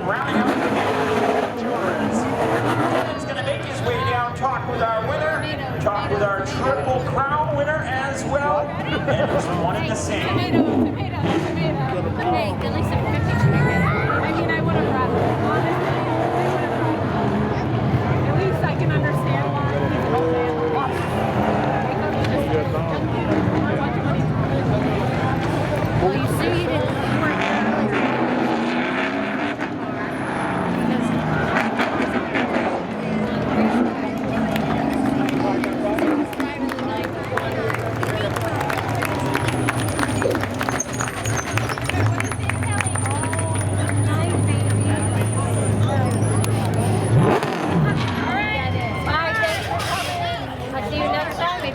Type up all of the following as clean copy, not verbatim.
rounding out the endurance. He's going to make his way down, talk with our winner, talk with our Triple Crown winner as well, and it's one and the same. Tomato. Hey, at least I'm 50 chicken. I mean, I would have rather. Honestly, at least I can understand why he's a whole man. Well, you see, you weren't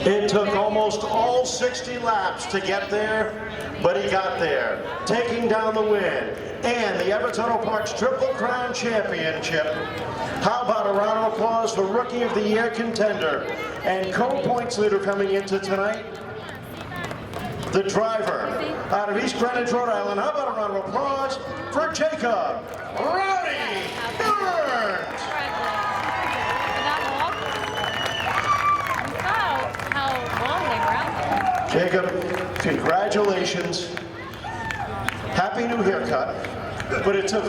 It took almost all 60 laps to get there, but he got there, taking down the win and the Everton Parks Triple Crown Championship. How about a round of applause for Rookie of the Year contender and co-points leader coming into tonight, the driver out of East Greenwich, Rhode Island. How about a round of applause for Jacob Rowdy Burns? Jacob, congratulations. Happy new haircut. But it took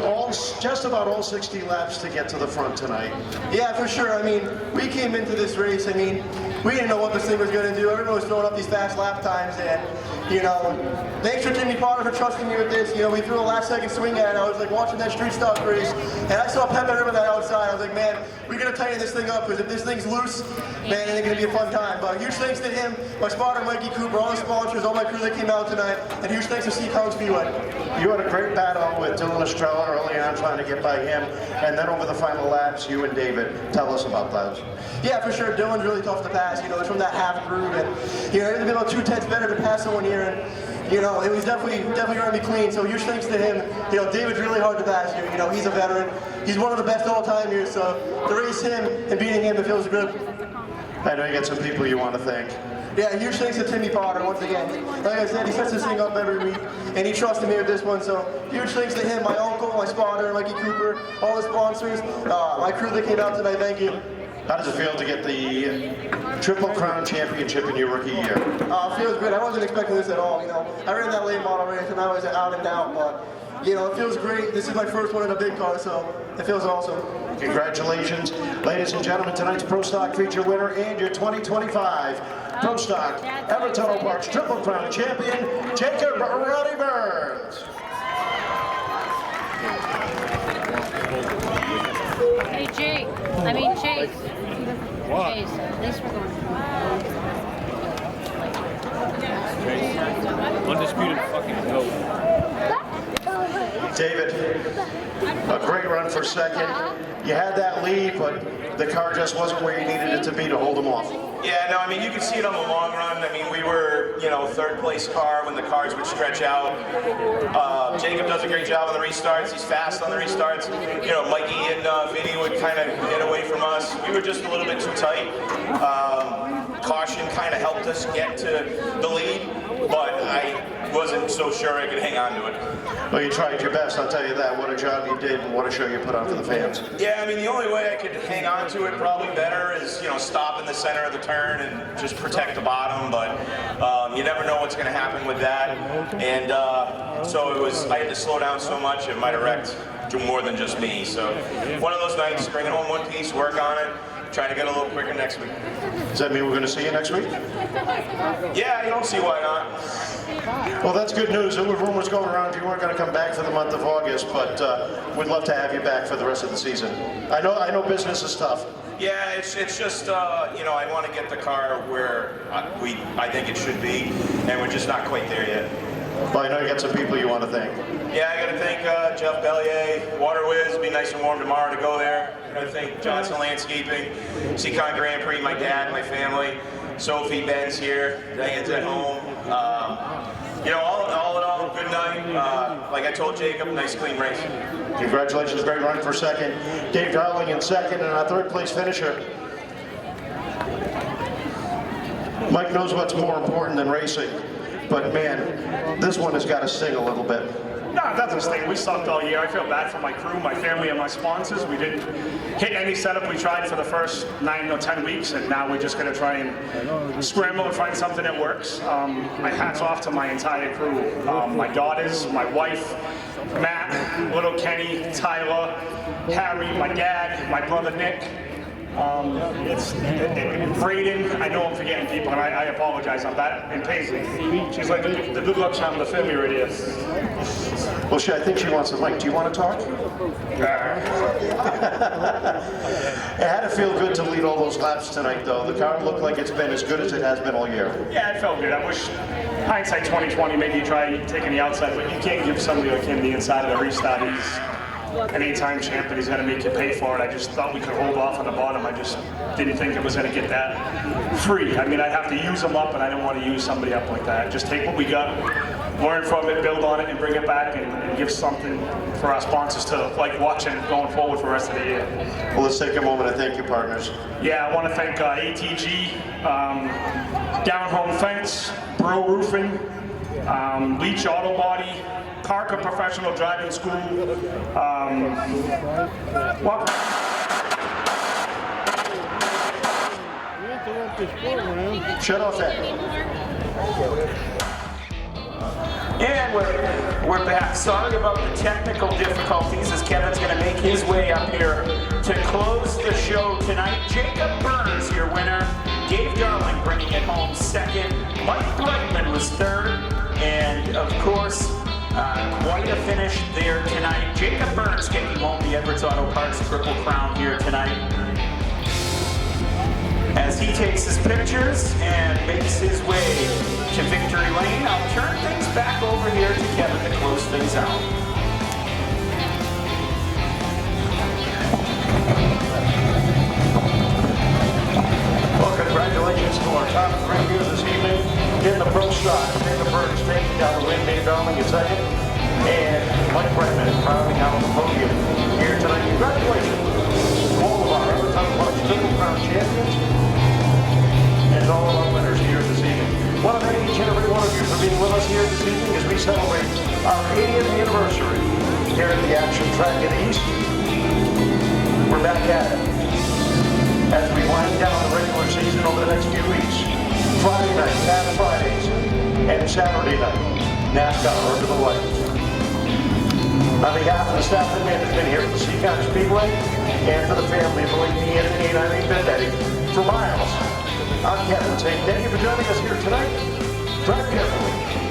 just about all 60 laps to get to the front tonight. Yeah, for sure. I mean, we came into this race, I mean, we didn't know what this thing was going to do. Everyone was throwing up these fast lap times, and, you know, thanks for Timmy Potter for trusting me with this. You know, we threw a last-second swing at it. I was, like, watching that street stock race, and I saw Pepe Ribbon that outside. I was like, man, we got to tighten this thing up, because if this thing's loose, man, it's going to be a fun time. But huge thanks to him, my spotter, Mikey Cooper, all the sponsors, all my crew that came out tonight, and huge thanks to Seekonk Speedway. You had a great battle with Dylan Estrella early on, trying to get by him, and then over the final laps, you and David. Tell us about those. Yeah, for sure. Dylan's really tough to pass. You know, it's from that half groove, and you know, it's about 2/10 better to pass someone here, and you know, it was definitely going to be clean. So huge thanks to him. You know, David's really hard to pass here. You know, he's a veteran. He's one of the best all time here. So to race him and beating him, it feels good. I know you got some people you want to thank. Yeah, huge thanks to Timmy Potter once again. Like I said, he sets this thing up every week, and he trusted me with this one. So huge thanks to him, my uncle, my spotter, Mikey Cooper, all the sponsors, my crew that came out tonight. Thank you. How does it feel to get the Triple Crown Championship in your rookie year? It feels good. I wasn't expecting this at all. You know, I ran that late model race, and I was out and out, but you know, it feels great. This is my first one in a big car, so it feels awesome. Congratulations. Ladies and gentlemen, tonight's Pro Stock feature winner and your 2025 Pro Stock Everton Parks Triple Crown Champion, Jacob Rowdy Burns. Hey, Chase. What? Chase, at least we're going. Undisputed fucking GOAT. David, a great run for second. You had that lead, but the car just wasn't where you needed it to be to hold them off. Yeah, no, I mean, you can see it on the long run. I mean, we were, you know, third place car when the cars would stretch out. Jacob does a great job on the restarts. He's fast on the restarts. You know, Mikey and Vinny would kind of get away from us. We were just a little bit too tight. Caution kind of helped us get to the lead, but I wasn't so sure I could hang on to it. Well, you tried your best, I'll tell you that. What a job you did and what a show you put on for the fans. Yeah, I mean, the only way I could hang on to it probably better is, you know, stop in the center of the turn and just protect the bottom, but you never know what's going to happen with that. And so it was, I had to slow down so much, it might have wrecked more than just me. So one of those nights, bring it home one piece, work on it, try to get a little quicker next week. Does that mean we're going to see you next week? Yeah, you don't see why not. Well, that's good news. There were rumors going around you weren't going to come back for the month of August, but we'd love to have you back for the rest of the season. I know business is tough. Yeah, it's just, you know, I want to get the car where I think it should be, and we're just not quite there yet. Well, I know you got some people you want to thank. Yeah, I got to thank Jeff Bellier, Water Whiz. It'll be nice and warm tomorrow to go there. I got to thank Johnson Landscaping, Seekonk Grand Prix, my dad, my family, Sophie, Ben's here, Diane's at home. You know, all in all, good night. Like I told Jacob, nice clean race. Congratulations, great run for second. Dave Darling in second, and our third place finisher. Mike knows what's more important than racing. but man, this one has got to sting a little bit. No, it doesn't sting. We sucked all year. I feel bad for my crew, my family, and my sponsors. We didn't hit any setup we tried for the first 9 or 10 weeks, and now we're just going to try and scramble and find something that works. My hat's off to my entire crew. My daughters, my wife, Matt, little Kenny, Tyler, Harry, my dad, my brother Nick. Braden, I know I'm forgetting people, and I apologize on that. And Paisley, she's like the good luck charm of the family right here. Well, I think she wants a mic. Do you want to talk? It had to feel good to lead all those laps tonight, though. The car looked like it's been as good as it has been all year. Yeah, it felt good. I wish, hindsight 2020, maybe you try taking the outside, but you can't give somebody like him the inside of the restart. He's an 8-time champ, and he's going to make you pay for it. I just thought we could hold off on the bottom. I just didn't think it was going to get that free. I mean, I'd have to use them up, and I didn't want to use somebody up like that. Just take what we got, learn from it, build on it, and bring it back, and give something for our sponsors to like watching going forward for the rest of the year. Well, let's take a moment to thank your partners. Yeah, I want to thank ATG, Down Home Fence, Bro Roofing, Leach Auto Body, Parker Professional Driving School. Shut off that. And we're back. Sorry about the technical difficulties as Kevin's going to make his way up here to close the show tonight. Jacob Burns, your winner. Dave Darling bringing it home second. Mike Brightman was third. And of course, quite a finish there tonight. Jacob Burns taking home the Edwards Auto Parts Triple Crown here tonight. As he takes his pictures and makes his way to victory lane, I'll turn things back over here to Kevin to close things out. Well, congratulations to our top three here this evening. In the pro shot, Jacob Burns taking down the win, Dave Darling in second, and Mike Brightman rounding out the podium here tonight. Congratulations to all of our Edwards Auto Parts Triple Crown champions and all of our winners here this evening. I want to thank each and every one of you for being with us here this evening as we celebrate our 80th anniversary here at the Action Track in the East. We're back at it as we wind down the regular season over the next few weeks. Friday night, Fast Fridays, and Saturday night, NASTA Under the Lights. On behalf of the staff and management here at the Seekonk Speedway, and for the family of Elaine Anthony and Irene Bendetti, for Miles, I'm Kevin saying thank you for joining us here tonight. Drive carefully.